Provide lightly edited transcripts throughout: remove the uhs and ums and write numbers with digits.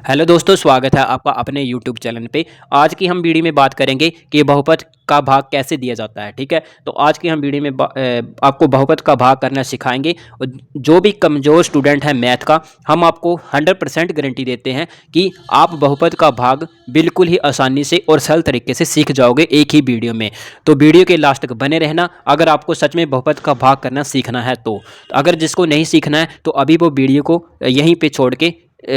Hello दोस्तों, स्वागत है आपका अपने यूट्यूब चैनल पे। आज की हम वीडियो में बात करेंगे कि बहुपद का भाग कैसे दिया जाता है। ठीक है, तो आज की हम वीडियो में आपको बहुपद का भाग करना सिखाएंगे। और जो भी कमज़ोर स्टूडेंट है मैथ का, हम आपको 100% गारंटी देते हैं कि आप बहुपद का भाग बिल्कुल ही आसानी से और सरल तरीके से सीख जाओगे एक ही वीडियो में। तो वीडियो के लास्ट तक बने रहना अगर आपको सच में बहुपद का भाग करना सीखना है। तो अगर जिसको नहीं सीखना है तो अभी वो वीडियो को यहीं पर छोड़ के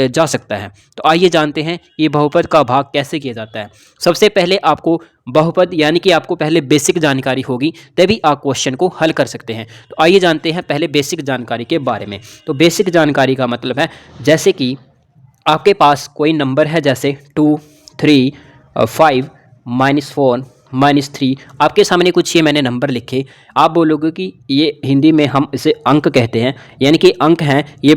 जा सकता है। तो आइए जानते हैं ये बहुपद का भाग कैसे किया जाता है। सबसे पहले आपको बहुपद यानी कि आपको पहले बेसिक जानकारी होगी, तभी आप क्वेश्चन को हल कर सकते हैं। तो आइए जानते हैं पहले बेसिक जानकारी के बारे में। तो बेसिक जानकारी का मतलब है जैसे कि आपके पास कोई नंबर है, जैसे 2 3 5 -4 -3। आपके सामने कुछ ये मैंने नंबर लिखे, आप बोलोगे कि ये हिंदी में हम इसे अंक कहते हैं, यानी कि अंक हैं ये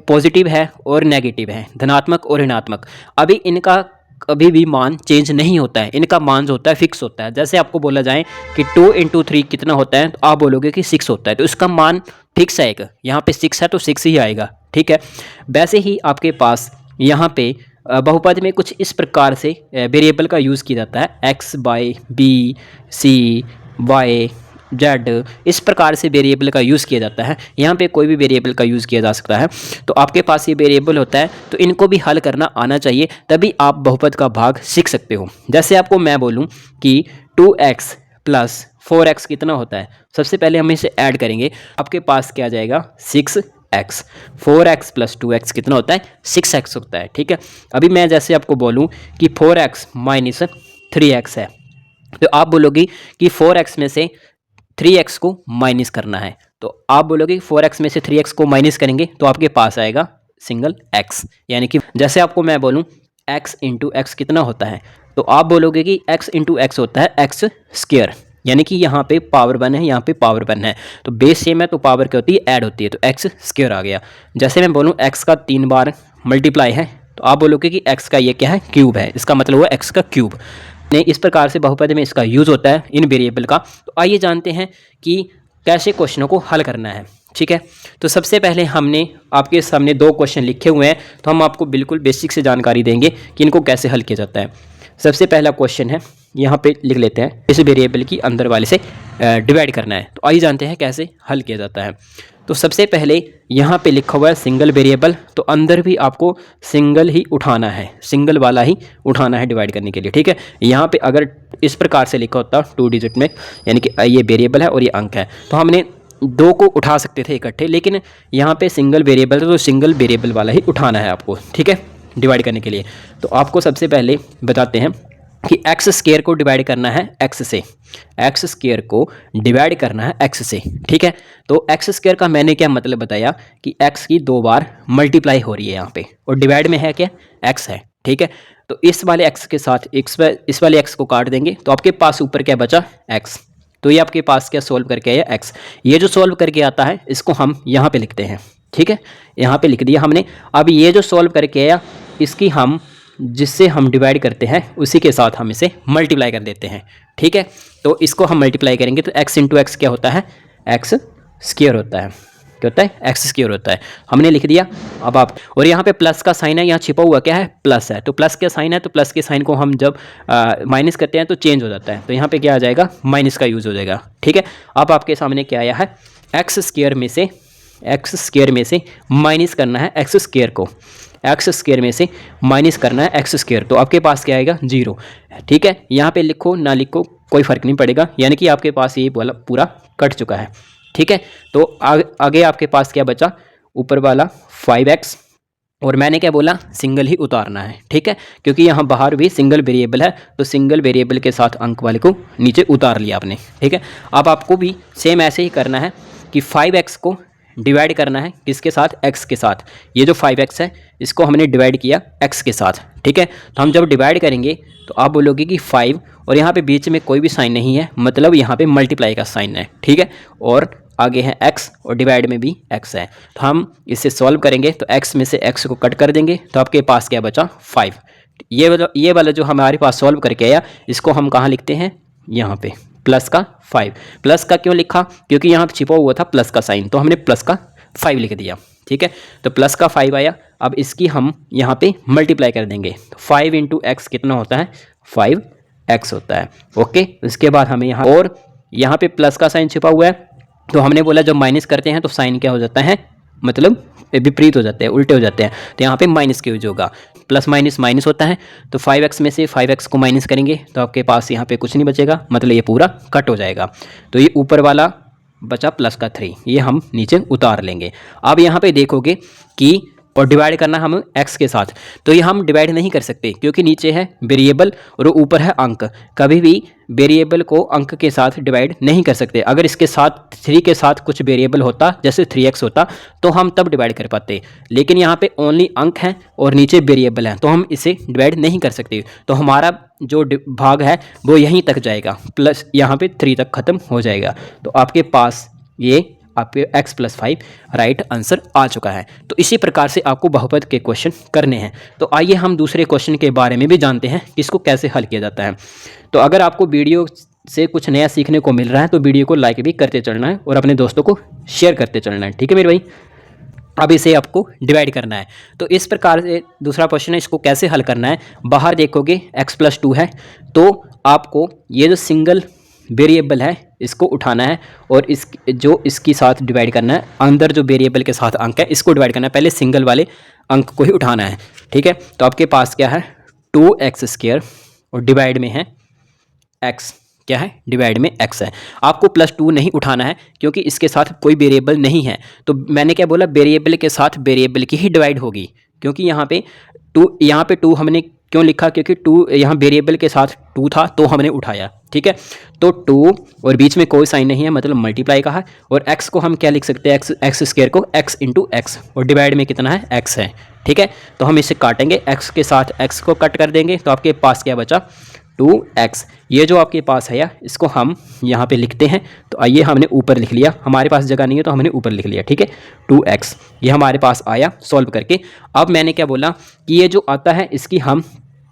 पॉजिटिव है और नेगेटिव है, धनात्मक और ऋणात्मक। अभी इनका कभी भी मान चेंज नहीं होता है, इनका मान जो होता है फिक्स होता है। जैसे आपको बोला जाए कि 2 × 3 कितना होता है, तो आप बोलोगे कि 6 होता है, तो इसका मान फिक्स आएगा। यहाँ पे 6 है तो 6 ही आएगा। ठीक है, वैसे ही आपके पास यहाँ पे बहुपद में कुछ इस प्रकार से वेरिएबल का यूज़ किया जाता है, x y b c y z। इस प्रकार से वेरिएबल का यूज़ किया जाता है। यहाँ पे कोई भी वेरिएबल का यूज़ किया जा सकता है। तो आपके पास ये वेरिएबल होता है, तो इनको भी हल करना आना चाहिए, तभी आप बहुपद का भाग सीख सकते हो। जैसे आपको मैं बोलूँ कि 2x + 4x कितना होता है, सबसे पहले हम इसे ऐड करेंगे। आपके पास क्या आ जाएगा, 6x। 4x + 2x कितना होता है, 6x होता है। ठीक है, अभी मैं जैसे आपको बोलूँ कि 4x - 3x है, तो आप बोलोगे कि 4x में से 3x को माइनस करना है। तो आप बोलोगे 4x में से 3x को माइनस करेंगे तो आपके पास आएगा सिंगल x। यानी कि जैसे आपको मैं बोलूँ x × x कितना होता है, तो आप बोलोगे कि x × x होता है x²। यानी कि यहाँ पे पावर 1 है, यहाँ पे पावर 1 है, तो बेस सेम है तो पावर क्या होती है, ऐड होती है, तो x² आ गया। जैसे मैं बोलूँ x का 3 बार मल्टीप्लाई है, तो आप बोलोगे कि x का ये क्या है, क्यूब है, इसका मतलब हुआ x का क्यूब। नहीं, इस प्रकार से बहुपद में इसका यूज़ होता है इन वेरिएबल का। तो आइए जानते हैं कि कैसे क्वेश्चनों को हल करना है। ठीक है, तो सबसे पहले हमने आपके सामने 2 क्वेश्चन लिखे हुए हैं, तो हम आपको बिल्कुल बेसिक से जानकारी देंगे कि इनको कैसे हल किया जाता है। सबसे पहला क्वेश्चन है, यहाँ पे लिख लेते हैं, इस वेरिएबल की अंदर वाले से डिवाइड करना है। तो आइए जानते हैं कैसे हल किया जाता है। तो सबसे पहले यहाँ पे लिखा हुआ है सिंगल वेरिएबल, तो अंदर भी आपको सिंगल ही उठाना है, सिंगल वाला ही उठाना है डिवाइड करने के लिए। ठीक है, यहाँ पे अगर इस प्रकार से लिखा होता 2 डिजिट में, यानी कि ये वेरिएबल है और ये अंक है, तो हमने 2 को उठा सकते थे इकट्ठे, लेकिन यहाँ पे सिंगल वेरिएबल है तो सिंगल वेरिएबल वाला ही उठाना है आपको। ठीक है, डिवाइड करने के लिए तो आपको सबसे पहले बताते हैं कि x² को डिवाइड करना है x से, x² को डिवाइड करना है x से। ठीक है, तो x² का मैंने क्या मतलब बताया कि x की 2 बार मल्टीप्लाई हो रही है यहाँ पे, और डिवाइड में है क्या, x है। ठीक है, तो इस वाले x के साथ इस वाले x को काट देंगे, तो आपके पास ऊपर क्या बचा, x। तो ये आपके पास क्या सॉल्व करके आया, x। ये जो सॉल्व करके आता है इसको हम यहाँ पे लिखते हैं। ठीक है, यहाँ पे लिख दिया हमने। अब ये जो सॉल्व करके आया, इसकी हम जिससे हम डिवाइड करते हैं उसी के साथ हम इसे मल्टीप्लाई कर देते हैं। ठीक है, तो इसको हम मल्टीप्लाई करेंगे तो x × x क्या होता है, x² होता है। क्या होता है, x² होता है। हमने लिख दिया। अब आप, और यहाँ पे प्लस का साइन है, यहाँ छिपा हुआ क्या है, प्लस है, तो प्लस का साइन है, तो प्लस के साइन को हम जब माइनस करते हैं तो चेंज हो जाता है, तो यहाँ पे क्या आ जाएगा, माइनस का यूज़ हो जाएगा। ठीक है, अब आपके सामने क्या आया है, x² में से माइनस करना है x² को, x² में से माइनस करना है x², तो आपके पास क्या आएगा, 0। ठीक है, यहाँ पे लिखो ना लिखो कोई फ़र्क नहीं पड़ेगा, यानी कि आपके पास ये वाला पूरा कट चुका है। ठीक है, तो आगे आपके पास क्या बचा, ऊपर वाला 5x, और मैंने क्या बोला, सिंगल ही उतारना है। ठीक है, क्योंकि यहाँ बाहर भी सिंगल वेरिएबल है, तो सिंगल वेरिएबल के साथ अंक वाले को नीचे उतार लिया आपने। ठीक है, अब आपको भी सेम ऐसे ही करना है कि 5x को डिवाइड करना है किसके साथ, x के साथ। ये जो 5x है इसको हमने डिवाइड किया x के साथ। ठीक है, तो हम जब डिवाइड करेंगे तो आप बोलोगे कि 5, और यहाँ पे बीच में कोई भी साइन नहीं है, मतलब यहाँ पे मल्टीप्लाई का साइन है। ठीक है, और आगे है x और डिवाइड में भी x है, तो हम इसे सॉल्व करेंगे तो x में से x को कट कर देंगे, तो आपके पास क्या बचा, 5। ये वाला जो हमारे पास सॉल्व करके आया, इसको हम कहाँ लिखते हैं, यहाँ पे प्लस का 5। प्लस का क्यों लिखा, क्योंकि यहाँ छिपा हुआ था प्लस का साइन, तो हमने प्लस का 5 लिख दिया, ठीक है। तो प्लस का 5 आया, अब इसकी हम यहाँ पे मल्टीप्लाई कर देंगे। 5 इंटू एक्स कितना होता है, 5x होता है। ओके, उसके बाद हमें यहाँ और यहाँ पे प्लस का साइन छिपा हुआ है, तो हमने बोला जब माइनस करते हैं तो साइन क्या हो जाता है, मतलब विपरीत हो जाते हैं, उल्टे हो जाते हैं। तो यहाँ पे माइनस का यूज होगा, प्लस माइनस माइनस होता है। तो 5x में से 5x को माइनस करेंगे तो आपके पास यहाँ पे कुछ नहीं बचेगा, मतलब ये पूरा कट हो जाएगा। तो ये ऊपर वाला बचा प्लस का 3, ये हम नीचे उतार लेंगे। अब यहाँ पे देखोगे कि और डिवाइड करना हम x के साथ, तो ये हम डिवाइड नहीं कर सकते क्योंकि नीचे है वेरिएबल और ऊपर है अंक। कभी भी वेरिएबल को अंक के साथ डिवाइड नहीं कर सकते। अगर इसके साथ 3 के साथ कुछ वेरिएबल होता, जैसे 3x होता, तो हम तब डिवाइड कर पाते, लेकिन यहाँ पे ओनली अंक हैं और नीचे वेरिएबल हैं, तो हम इसे डिवाइड नहीं कर सकते। तो हमारा जो भाग है वो यहीं तक जाएगा, प्लस यहाँ पे 3 तक ख़त्म हो जाएगा। तो आपके पास ये आपके x + 5 राइट आंसर आ चुका है। तो इसी प्रकार से आपको बहुपद के क्वेश्चन करने हैं। तो आइए हम दूसरे क्वेश्चन के बारे में भी जानते हैं कि इसको कैसे हल किया जाता है। तो अगर आपको वीडियो से कुछ नया सीखने को मिल रहा है तो वीडियो को लाइक भी करते चलना है और अपने दोस्तों को शेयर करते चलना है, ठीक है मेरे भाई। अब इसे आपको डिवाइड करना है। तो इस प्रकार से दूसरा क्वेश्चन है, इसको कैसे हल करना है। बाहर देखोगे x + 2 है, तो आपको ये जो सिंगल वेरिएबल है इसको उठाना है और इसकी साथ डिवाइड करना है। अंदर जो वेरिएबल के साथ अंक है इसको डिवाइड करना है, पहले सिंगल वाले अंक को ही उठाना है, ठीक है। तो आपके पास क्या है, 2x² और डिवाइड में है x, क्या है, डिवाइड में x है। आपको +2 नहीं उठाना है क्योंकि इसके साथ कोई वेरिएबल नहीं है। तो मैंने क्या बोला, वेरिएबल के साथ वेरिएबल की ही डिवाइड होगी, क्योंकि यहाँ पे 2 हमने क्यों लिखा, क्योंकि 2 यहाँ वेरिएबल के साथ 2 था तो हमने उठाया, ठीक है। तो 2 और बीच में कोई साइन नहीं है, मतलब मल्टीप्लाई का है। और x को हम क्या लिख सकते हैं, x² को x इंटू x, और डिवाइड में कितना है, x है, ठीक है। तो हम इसे काटेंगे, x के साथ x को कट कर देंगे, तो आपके पास क्या बचा, 2x। ये जो आपके पास है इसको हम यहाँ पे लिखते हैं। तो आइए, हमने ऊपर लिख लिया, हमारे पास जगह नहीं है तो हमने ऊपर लिख लिया, ठीक है। 2x ये हमारे पास आया सॉल्व करके। अब मैंने क्या बोला कि ये जो आता है इसकी हम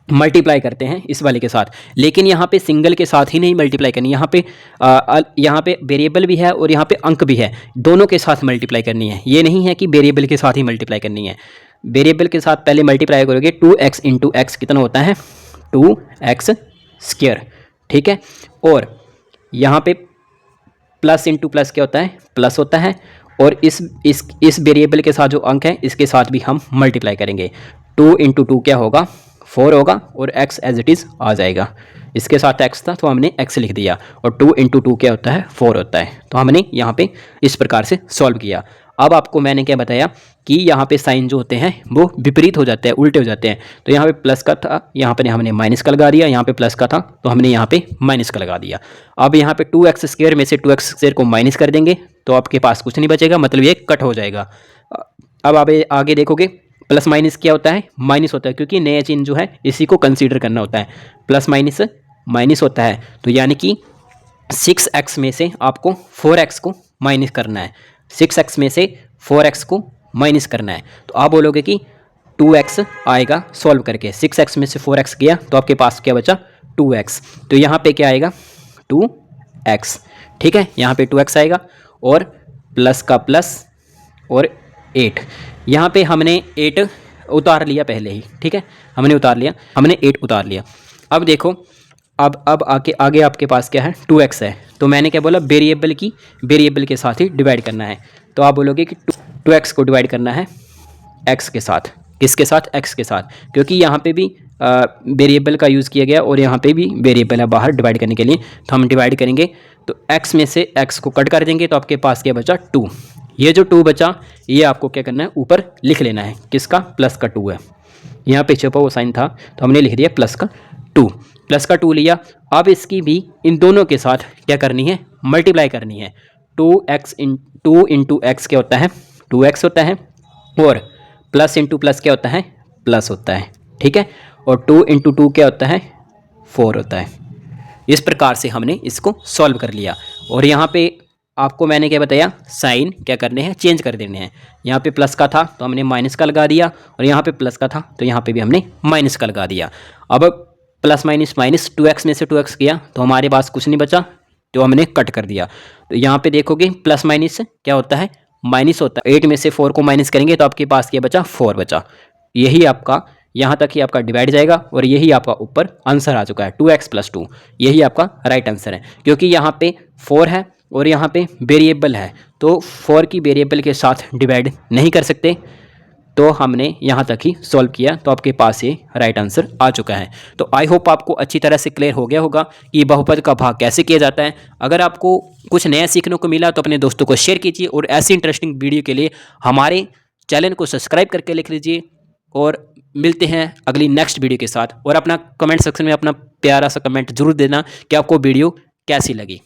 मल्टीप्लाई करते हैं इस वाले के साथ, लेकिन यहाँ पे सिंगल के साथ ही नहीं मल्टीप्लाई करनी, यहाँ पे वेरिएबल भी है और यहाँ पे अंक भी है, दोनों के साथ मल्टीप्लाई करनी है। ये नहीं है कि वेरिएबल के साथ ही मल्टीप्लाई करनी है, वेरिएबल के साथ पहले मल्टीप्लाई करोगे। 2x इंटू x कितना होता है, 2x², ठीक है। और यहाँ पे प्लस इंटू प्लस क्या होता है, प्लस होता है। और इस वेरिएबल के साथ जो अंक है इसके साथ भी हम मल्टीप्लाई करेंगे। 2 इंटू 2 क्या होगा, 4 होगा, और x एज इट इज़ आ जाएगा। इसके साथ x था तो हमने x लिख दिया, और 2 इंटू 2 क्या होता है, 4 होता है। तो हमने यहाँ पे इस प्रकार से सॉल्व किया। अब आपको मैंने क्या बताया कि यहाँ पे साइन जो होते हैं वो विपरीत हो जाते हैं, उल्टे हो जाते हैं। तो यहाँ पे प्लस का था, यहाँ पे हमने माइनस का लगा दिया, यहाँ पे प्लस का था तो हमने यहाँ पे माइनस का लगा दिया। अब यहाँ पे 2x² में से 2x² को माइनस कर देंगे तो आपके पास कुछ नहीं बचेगा, मतलब ये कट हो जाएगा। अब आप आगे देखोगे, प्लस माइनस क्या होता है, माइनस होता है, क्योंकि नया चिन्ह जो है इसी को कंसीडर करना होता है। प्लस माइनस माइनस होता है, तो यानी कि 6x में से आपको 4x को माइनस करना है, 6x में से 4x को माइनस करना है। तो आप बोलोगे कि 2x आएगा सॉल्व करके, 6x में से 4x गया तो आपके पास क्या बचा, 2x। तो यहाँ पे क्या आएगा, 2x, ठीक है। यहाँ पे 2x आएगा और प्लस का प्लस और 8, यहाँ पे हमने 8 उतार लिया पहले ही, ठीक है, हमने 8 उतार लिया। अब देखो, अब आगे आपके पास क्या है, 2x है। तो मैंने क्या बोला, वेरिएबल के साथ ही डिवाइड करना है। तो आप बोलोगे कि 2x को डिवाइड करना है x के साथ, किसके साथ, x के साथ, क्योंकि यहाँ पे भी वेरिएबल का यूज़ किया गया और यहाँ पे भी वेरिएबल है बाहर डिवाइड करने के लिए। तो हम डिवाइड करेंगे, तो x में से x को कट कर देंगे तो आपके पास क्या बचा, 2। ये जो 2 बचा ये आपको क्या करना है, ऊपर लिख लेना है, किसका, प्लस का 2 है। यहाँ पे छुपा वो साइन था तो हमने लिख दिया प्लस का 2, प्लस का 2 लिया। अब इसकी भी इन दोनों के साथ क्या करनी है, मल्टीप्लाई करनी है। 2 इंटू x क्या होता है, 2x होता है, और प्लस इंटू प्लस क्या होता है, प्लस होता है, ठीक है। और 2 इंटू 2 क्या होता है, 4 होता है। इस प्रकार से हमने इसको सॉल्व कर लिया। और यहाँ पे आपको मैंने क्या बताया, साइन क्या करने हैं, चेंज कर देने हैं। यहाँ पे प्लस का था तो हमने माइनस का लगा दिया, और यहाँ पे प्लस का था तो यहाँ पे भी हमने माइनस का लगा दिया। अब प्लस माइनस माइनस, 2x में से 2x किया तो हमारे पास कुछ नहीं बचा, तो हमने कट कर दिया। तो यहाँ पे देखोगे प्लस माइनस क्या होता है, माइनस होता है, 8 में से 4 को माइनस करेंगे तो आपके पास क्या बचा, 4 बचा। यही आपका यहाँ तक ही आपका डिवाइड जाएगा और यही आपका ऊपर आंसर आ चुका है 2x + 2। यही आपका राइट आंसर है, क्योंकि यहाँ पे 4 है और यहाँ पे वेरिएबल है, तो 4 की वेरिएबल के साथ डिवाइड नहीं कर सकते, तो हमने यहाँ तक ही सॉल्व किया, तो आपके पास ये राइट आंसर आ चुका है। तो आई होप आपको अच्छी तरह से क्लियर हो गया होगा कि बहुपद का भाग कैसे किया जाता है। अगर आपको कुछ नया सीखने को मिला तो अपने दोस्तों को शेयर कीजिए और ऐसी इंटरेस्टिंग वीडियो के लिए हमारे चैनल को सब्सक्राइब करके लिख लीजिए। और मिलते हैं अगली नेक्स्ट वीडियो के साथ, और अपना कमेंट सेक्शन में अपना प्यारा सा कमेंट जरूर देना कि आपको वीडियो कैसी लगी।